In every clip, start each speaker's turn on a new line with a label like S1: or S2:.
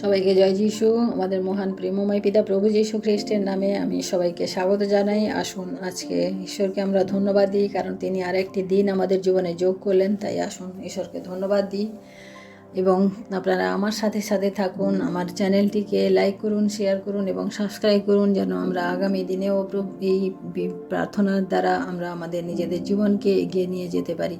S1: সবাইকে জয় যিশু। আমাদের মহান প্রেমময় পিতা প্রভু যীশু খ্রিস্টের নামে আমি সবাইকে স্বাগত জানাই। আসুন আজকে ঈশ্বরকে আমরা ধন্যবাদ দিই, কারণ তিনি আরেকটি দিন আমাদের জীবনে যোগ করলেন। তাই আসুন ঈশ্বরকে ধন্যবাদ দিই এবং আপনারা আমার সাথে সাথে থাকুন। আমার চ্যানেলটিকে লাইক করুন, শেয়ার করুন এবং সাবস্ক্রাইব করুন, যেন আমরা আগামী দিনেও এই প্রার্থনার দ্বারা আমরা আমাদের নিজেদের জীবনকে এগিয়ে নিয়ে যেতে পারি।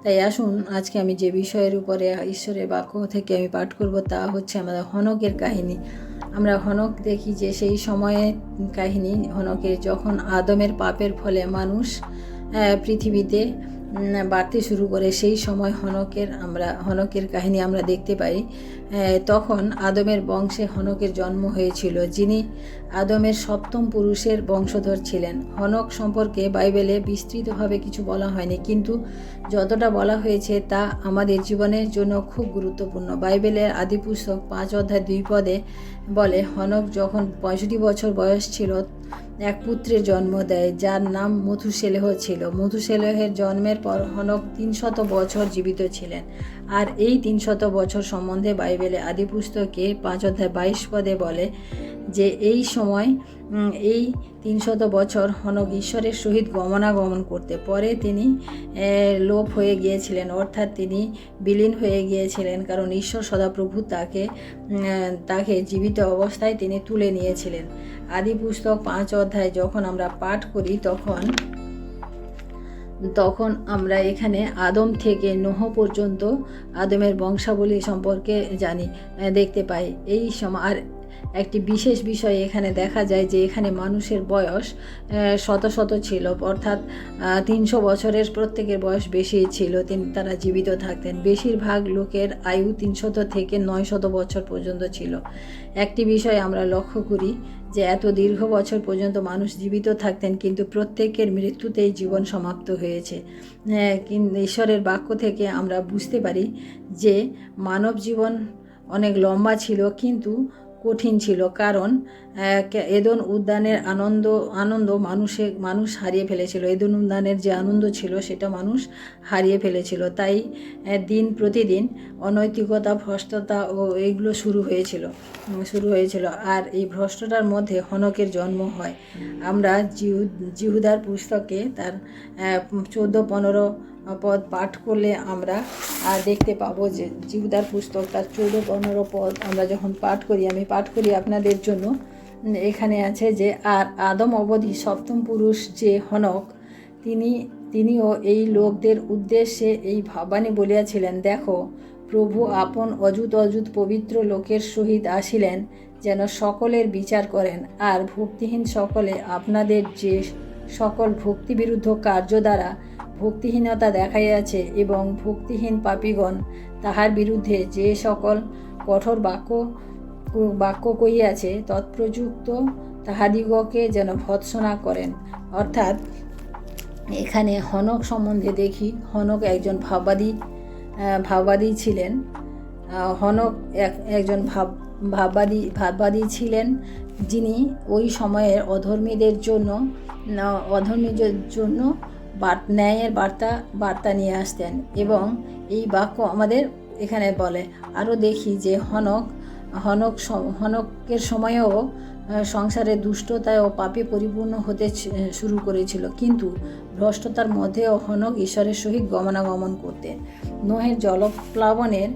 S1: তাই আসুন আজকে আমি যে বিষয়ের উপরে ঈশ্বরের বাক্য থেকে আমি পাঠ করব তা হচ্ছে আমাদের হনকের কাহিনী। আমরা হনক দেখি যে সেই সময়ের কাহিনী, হনকের যখন আদমের পাপের ফলে মানুষ পৃথিবীতে বাড়তে শুরু করে, সেই সময় হনকের কাহিনী আমরা দেখতে পাই। তখন আদমের বংশে হনকের জন্ম হয়েছিল, যিনি আদমের সপ্তম পুরুষের বংশধর ছিলেন। হনক সম্পর্কে বাইবেলে বিস্তৃতভাবে কিছু বলা হয়নি, কিন্তু যতটা বলা হয়েছে তা আমাদের জীবনের জন্য খুব গুরুত্বপূর্ণ। বাইবেলের আদিপুস্তক 5 অধ্যায় 2 পদে বলে, হনক যখন 65 বছর বয়স ছিল এক পুত্রের জন্ম দেয়, যার নাম মথুশেলহ ছিল। মথুশেলহের জন্মের পর হনক 300 বছর জীবিত ছিলেন। আর এই 300 বছর সম্বন্ধে বাইবেলে আদিপুস্তকে 5 অধ্যায় 22 পদে বলে যে এই সময় এই 300 বছর হনক ঈশ্বরের সহিত গমনাগমন করতে, পরে তিনি লোপ হয়ে গিয়েছিলেন, অর্থাৎ তিনি বিলীন হয়ে গিয়েছিলেন, কারণ ঈশ্বর সদাপ্রভু তাকে জীবিত অবস্থায় তিনি তুলে নিয়েছিলেন। আদিপুস্তক 5 অধ্যায় যখন আমরা পাঠ করি তখন আমরা এখানে আদম থেকে নোহ পর্যন্ত আদমের বংশাবলী সম্পর্কে দেখতে পাই। এই সময় আর একটি বিশেষ বিষয় এখানে দেখা যায় যে এখানে মানুষের বয়স শত ছিল, অর্থাৎ 300 বছরের প্রত্যেকের বয়স বেশি ছিল, তারা জীবিত থাকতেন। বেশিরভাগ লোকের আয়ু 300 থেকে 900 বছর পর্যন্ত ছিল। একটি বিষয় আমরা লক্ষ্য করি যে এত দীর্ঘ বছর পর্যন্ত মানুষ জীবিত থাকতেন, কিন্তু প্রত্যেকের মৃত্যুতেই জীবন সমাপ্ত হয়েছে। ঈশ্বরের বাক্য থেকে আমরা বুঝতে পারি যে মানব জীবন অনেক লম্বা ছিল, কিন্তু কঠিন ছিল, কারণ এদেন উদ্যানের আনন্দ মানুষ হারিয়ে ফেলেছিল। এদেন উদ্যানের যে আনন্দ ছিল সেটা মানুষ হারিয়ে ফেলেছিল। তাই দিন প্রতিদিন অনৈতিকতা, ভ্রষ্টতা ও এইগুলো শুরু হয়েছিল। আর এই ভ্রষ্টতার মধ্যে হনকের জন্ম হয়। আমরা জিহুদার পুস্তকে তার 14-15 পদ পাঠ করলে আমরা দেখতে পাবো যে জিহুদার পুস্তক তার 14-15 পদ আমরা যখন আমি পাঠ করি আপনাদের জন্য। এখানে আছে যে, আর আদম অবধি সপ্তম পুরুষ যে হনক, তিনিও এই লোকদের উদ্দেশ্যে এই ভাবানী বলিয়াছিলেন, দেখো, প্রভু আপন অযুত পবিত্র লোকের সহিত আসিলেন, যেন সকলের বিচার করেন। আর ভক্তিহীন সকলে আপনাদের যে সকল ভক্তিবিরুদ্ধ কার্য দ্বারা ভক্তিহীনতা দেখাইয়াছে, এবং ভক্তিহীন পাপীগণ তাহার বিরুদ্ধে যে সকল কঠোর বাক্য কহিয়াছে, তৎপ্রযুক্ত তাহাদিগকে যেন ভৎসনা করেন। অর্থাৎ এখানে হনক সম্বন্ধে দেখি, হনক একজন ভাববাদী ছিলেন। হনক একজন ভাববাদী ছিলেন, যিনি ওই সময়ের অধর্মীদের জন্য ন্যায়ের বার্তা নিয়ে আসতেন। এবং এই বাক্য আমাদের এখানে বলে। আরও দেখি যে হনকের সময়েও সংসারে দুষ্টতায় ও পাপে পরিপূর্ণ হতে শুরু করেছিল, কিন্তু ভ্রষ্টতার মধ্যেও হনক ঈশ্বরের সহিত গমনাগমন করতেন। নোহের জলপ্লাবনের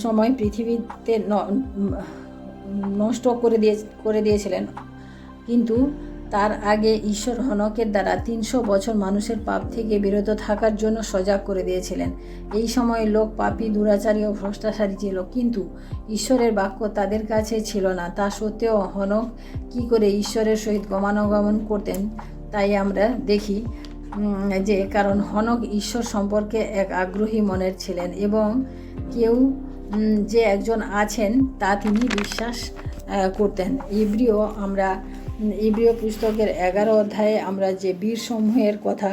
S1: সময় পৃথিবীতে নষ্ট করে দিয়েছিলেন, কিন্তু তার আগে ঈশ্বর হনকের দ্বারা 300 বছর মানুষের পাপ থেকে বিরত থাকার জন্য সজাগ করে দিয়েছিলেন। এই সময় লোক পাপী, দুরাচারী ও ভ্রষ্টাচারী ছিল, কিন্তু ঈশ্বরের বাক্য তাদের কাছে ছিল না। তা সত্ত্বেও হনক কি করে ঈশ্বরের সহিত গমনাগমন করতেন, তাই আমরা দেখি যে কারণ হনক ঈশ্বর সম্পর্কে এক আগ্রহী মনের ছিলেন, এবং কেউ যে একজন আছেন তা তিনি বিশ্বাস করতেন। ইব্রিয় পুস্তকের 11 অধ্যায়ে আমরা যে বীরসমূহের কথা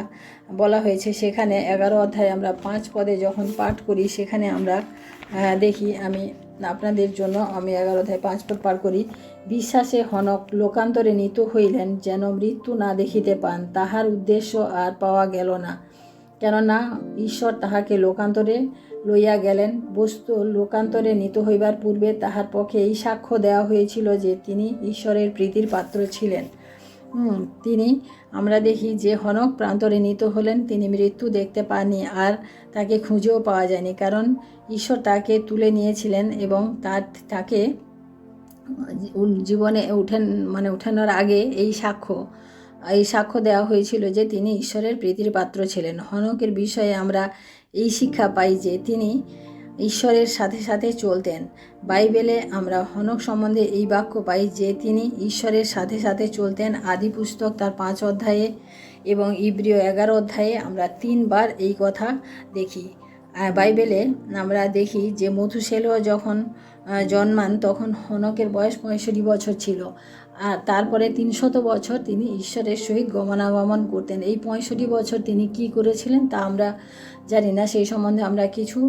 S1: বলা হয়েছে, সেখানে 11 অধ্যায়ে আমরা 5 পদে যখন পাঠ করি, সেখানে আমরা দেখি, আমি আপনাদের জন্য 11 অধ্যায় 5 পদ পাঠ করি। বিশ্বাসে হনক লোকান্তরে নীত হইলেন, যেন মৃত্যু না দেখিতে পান, তাহার উদ্দেশ্য আর পাওয়া গেল না। কেননা ঈশ্বর তাহাকে লোকান্তরে লইয়া গেলেন। বস্তু লোকান্তরে নিত হইবার পূর্বে তাহার পক্ষে এই সাক্ষ্য দেওয়া হয়েছিল যে তিনি ঈশ্বরের প্রীতির পাত্র ছিলেন। তিনি আমরা দেখি যে হনক প্রান্তরে নিত হলেন, তিনি মৃত্যু দেখতে পাননি আর তাকে খুঁজেও পাওয়া যায়নি, কারণ ঈশ্বর তাকে তুলে নিয়েছিলেন এবং তাকে জীবনে উঠানোর আগে এই সাক্ষ্য দেওয়া হয়েছিল যে তিনি ঈশ্বরের প্রীতির পাত্র ছিলেন। হনকের বিষয়ে আমরা এই শিক্ষা পাই যে তিনি ঈশ্বরের সাথে সাথে চলতেন। বাইবেলে আমরা হনক সম্বন্ধে এই বাক্য পাই যে তিনি ঈশ্বরের সাথে সাথে চলতেন। আদি পুস্তক তার 5 অধ্যায়ে এবং ইব্রিয় 11 অধ্যায়ে আমরা 3 বার এই কথা দেখি। বাইবেলে আমরা দেখি যে মথুশেলহ যখন জন্মান তখন হনকের বয়স 65 বছর ছিল, আর তারপরে 300 বছর তিনি ঈশ্বরের সহিত গমনাগমন করতেন। এই 65 বছর তিনি কি করেছিলেন তা আমরা জানি না, সেই সম্বন্ধে আমরা কিছু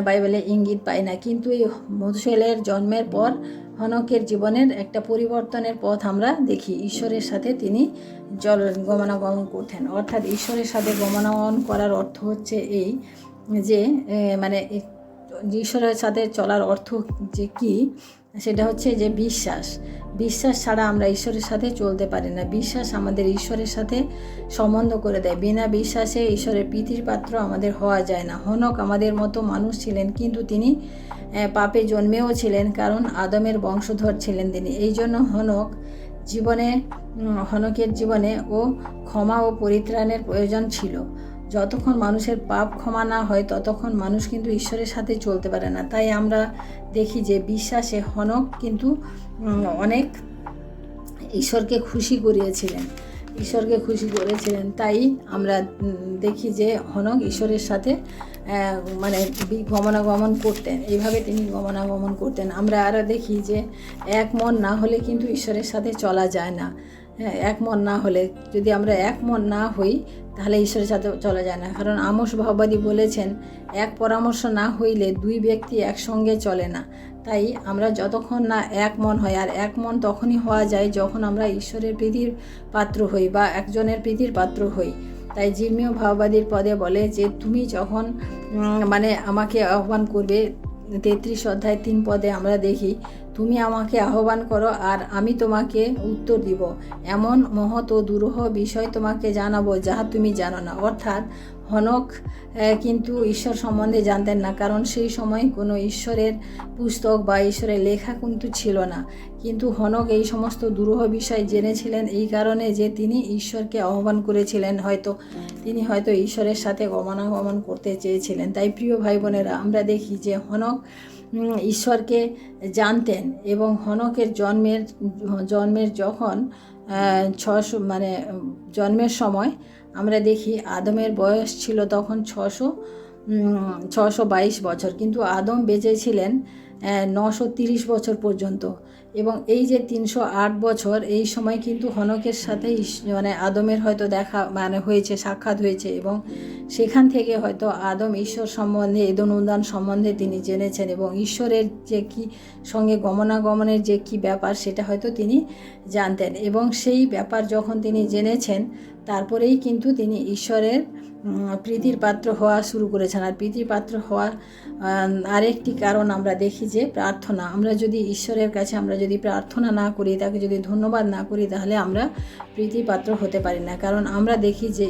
S1: বাইবেলে ইঙ্গিত পাই না। কিন্তু এই মথুশেলহের জন্মের পর হনকের জীবনের একটা পরিবর্তনের পথ আমরা দেখি। ঈশ্বরের সাথে তিনি গমনাগমন করতেন, অর্থাৎ ঈশ্বরের সাথে গমনাগমন করার অর্থ হচ্ছে এই যে ঈশ্বরের সাথে চলার অর্থ যে কি, সেটা হচ্ছে যে বিশ্বাস ছাড়া আমরা ঈশ্বরের সাথে চলতে পারি না। বিশ্বাস আমাদের ঈশ্বরের সাথে সম্বন্ধ করে দেয়। বিনা বিশ্বাসে ঈশ্বরের প্রীতির পাত্র আমাদের হওয়া যায় না। হনক আমাদের মতো মানুষ ছিলেন, কিন্তু তিনি পাপে জন্মেও ছিলেন, কারণ আদমের বংশধর ছিলেন তিনি। এই জন্য হনকের জীবনে ক্ষমা ও পরিত্রাণের প্রয়োজন ছিল। যতক্ষণ মানুষের পাপ ক্ষমা না হয় ততক্ষণ মানুষ কিন্তু ঈশ্বরের সাথে চলতে পারে না। তাই আমরা দেখি যে বিশ্বাসে হনক কিন্তু অনেক ঈশ্বরকে খুশি করেছিলেন। তাই আমরা দেখি যে হনক ঈশ্বরের সাথে গমনাগমন করতেন। এইভাবে তিনি গমনাগমন করতেন। আমরা আরও দেখি যে এক মন না হলে কিন্তু ঈশ্বরের সাথে চলা যায় না। এক মন না হলে, যদি আমরা এক মন না হই তাহলে ঈশ্বরের সাথে চলা যায় না। কারণ আমোস ভাববাদী বলেছেন, এক পরামর্শ না হইলে 2 ব্যক্তি একসঙ্গে চলে না। তাই আমরা যতক্ষণ না এক মন হয়, আর এক মন তখনই হওয়া যায় যখন আমরা ঈশ্বরের প্রীতির পাত্র হই বা একজনের প্রীতির পাত্র হই। তাই জির্মীয় ভাববাদীর পদে বলে যে তুমি যখন আমাকে আহ্বান করবে, 33 অধ্যায় 3 পদে আমরা দেখি, তুমি আমাকে আহ্বান করো আর আমি তোমাকে উত্তর দিব, এমন মহৎ ও দুরূহ বিষয় তোমাকে জানাবো যাহা তুমি জানো না। অর্থাৎ হনক কিন্তু ঈশ্বর সম্বন্ধে জানতেন না, কারণ সেই সময় কোনো ঈশ্বরের পুস্তক বা ঈশ্বরের লেখা কিন্তু ছিল না। কিন্তু হনক এই সমস্ত দুরূহ বিষয় জেনেছিলেন এই কারণে যে তিনি ঈশ্বরকে আহ্বান করেছিলেন। তিনি হয়তো ঈশ্বরের সাথে গমনাগমন করতে চেয়েছিলেন। তাই প্রিয় ভাই বোনেরা, আমরা দেখি যে হনক ঈশ্বরকে জানতেন এবং হনকের জন্মের যখন 600 জন্মের সময় আমরা দেখি আদমের বয়স ছিল তখন 622 বছর, কিন্তু আদম বেঁচে ছিলেন 930 বছর পর্যন্ত। এবং এই যে 308 বছর, এই সময় কিন্তু হনকের সাথে আদমের হয়তো দেখা হয়েছে, সাক্ষাৎ হয়েছে, এবং সেখান থেকে হয়তো আদম ঈশ্বর সম্বন্ধে, এদন উদ্যান সম্বন্ধে তিনি জেনেছেন এবং ঈশ্বরের যে কি সঙ্গে গমনাগমনের যে কি ব্যাপার সেটা হয়তো তিনি জানতেন। এবং সেই ব্যাপার যখন তিনি জেনেছেন, তারপরেই কিন্তু তিনি ঈশ্বরের প্রীতির পাত্র হওয়া শুরু করেছেন। আর প্রীতির পাত্র হওয়ার আরেকটি কারণ আমরা দেখি যে প্রার্থনা। আমরা যদি ঈশ্বরের কাছে প্রার্থনা না করি, তাকে যদি ধন্যবাদ না করি, তাহলে আমরা প্রীতির পাত্র হতে পারি না। কারণ আমরা দেখি যে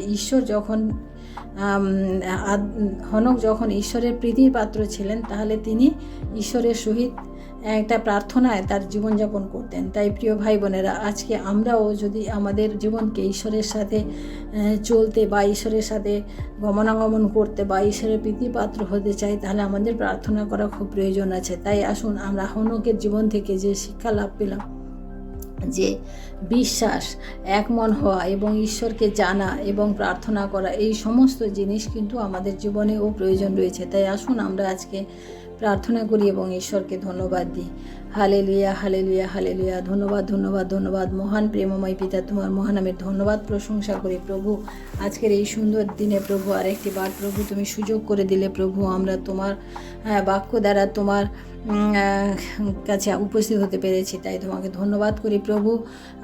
S1: হনক যখন ঈশ্বরের প্রীতির পাত্র ছিলেন, তাহলে তিনি ঈশ্বরের সহিত একটা প্রার্থনায় তার জীবনযাপন করতেন। তাই প্রিয় ভাই বোনেরা, আজকে আমরাও যদি আমাদের জীবনকে ঈশ্বরের সাথে চলতে বা ঈশ্বরের সাথে গমনাগমন করতে বা ঈশ্বরের প্রীতির পাত্র হতে চাই, তাহলে আমাদের প্রার্থনা করা খুব প্রয়োজন আছে। তাই আসুন আমরা হনকের জীবন থেকে যে শিক্ষা লাভ পেলাম, যে বিশ্বাস, এক মন হওয়া এবং ঈশ্বরকে জানা এবং প্রার্থনা করা, এই সমস্ত জিনিস কিন্তু আমাদের জীবনেও প্রয়োজন রয়েছে। তাই আসুন আমরা আজকে প্রার্থনা করি এবং ঈশ্বরকে ধন্যবাদ দিই। Hallelujah, hallelujah, hallelujah. ধন্যবাদ, ধন্যবাদ, ধন্যবাদ। মহান প্রেমময় পিতা, তোমার মহানামের ধন্যবাদ প্রশংসা করি প্রভু। আজকের এই সুন্দর দিনে প্রভু আরেকটি বার প্রভু তুমি সুযোগ করে দিলে প্রভু, আমরা তোমার বাক্য দ্বারা তোমার কাছে উপস্থিত হতে পেরেছি, তাই তোমাকে ধন্যবাদ করি প্রভু।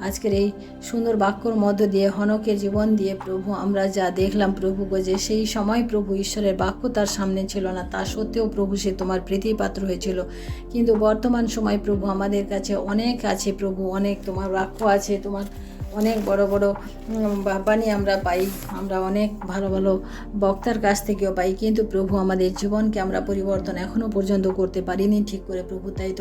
S1: আজকের এই সুন্দর বাক্যর মধ্য দিয়ে, হনকের জীবন দিয়ে প্রভু আমরা যা দেখলাম প্রভু গো, যে সেই সময় প্রভু ঈশ্বরের বাক্য তার সামনে ছিল না, তা সত্ত্বেও প্রভু সে তোমার প্রীতির পাত্র হয়েছিল। কিন্তু বর্তমান সময় প্রভু আমাদের কাছে অনেক আছে প্রভু, অনেক তোমার বাক্য আছে, তোমার অনেক বড় বড় বাণী আমরা পাই, আমরা অনেক ভালো ভালো বক্তার কাছ থেকেও পাই, কিন্তু প্রভু আমাদের জীবনকে আমরা পরিবর্তন এখনও পর্যন্ত করতে পারিনি ঠিক করে প্রভু। তাই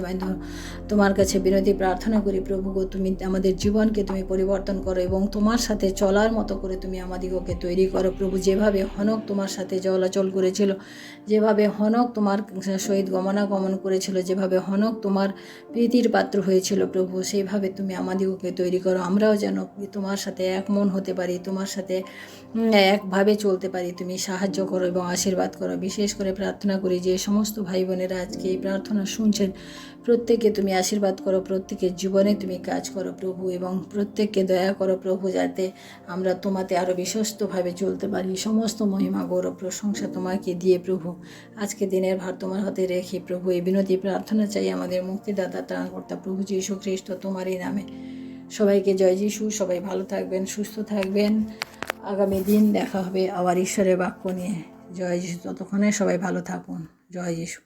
S1: তোমার কাছে বিনতি প্রার্থনা করি প্রভু গো, তুমি আমাদের জীবনকে তুমি পরিবর্তন করো এবং তোমার সাথে চলার মতো করে তুমি আমাদিগকে তৈরি করো প্রভু। যেভাবে হনক তোমার সাথে চলাচল করেছিল, যেভাবে হনক তোমার সহিত গমনাগমন করেছিল, যেভাবে হনক তোমার প্রীতির পাত্র হয়েছিল প্রভু, সেইভাবে তুমি আমাদিগকে তৈরি করো। আমরাও যেন তোমার সাথে এক মন হতে পারি, তোমার সাথে একভাবে চলতে পারি। তুমি সাহায্য করো এবং আশীর্বাদ করো। বিশেষ করে প্রার্থনা করি যে সমস্ত ভাই বোনেরা আজকে এই প্রার্থনা শুনছেন, প্রত্যেককে তুমি আশীর্বাদ করো, প্রত্যেকের জীবনে তুমি কাজ করো প্রভু, এবং প্রত্যেককে দয়া করো প্রভু, যাতে আমরা তোমাতে আরও বিশ্বস্তভাবে চলতে পারি। সমস্ত মহিমা গৌরব প্রশংসা তোমাকে দিয়ে প্রভু আজকে দিনের ভার তোমার হাতে রেখে প্রভু এই বিনতি প্রার্থনা চাই আমাদের মুক্তিদাতা ত্রাণকর্তা প্রভু যীশু খ্রিস্ট তোমারই নামে। সবাইকে জয় যিশু। সবাই ভালো থাকবেন, সুস্থ থাকবেন। আগামী দিন দেখা হবে আবার ঈশ্বরের বাক্য নিয়ে। জয় যিশু। ততক্ষণে সবাই ভালো থাকুন। জয় যিশু।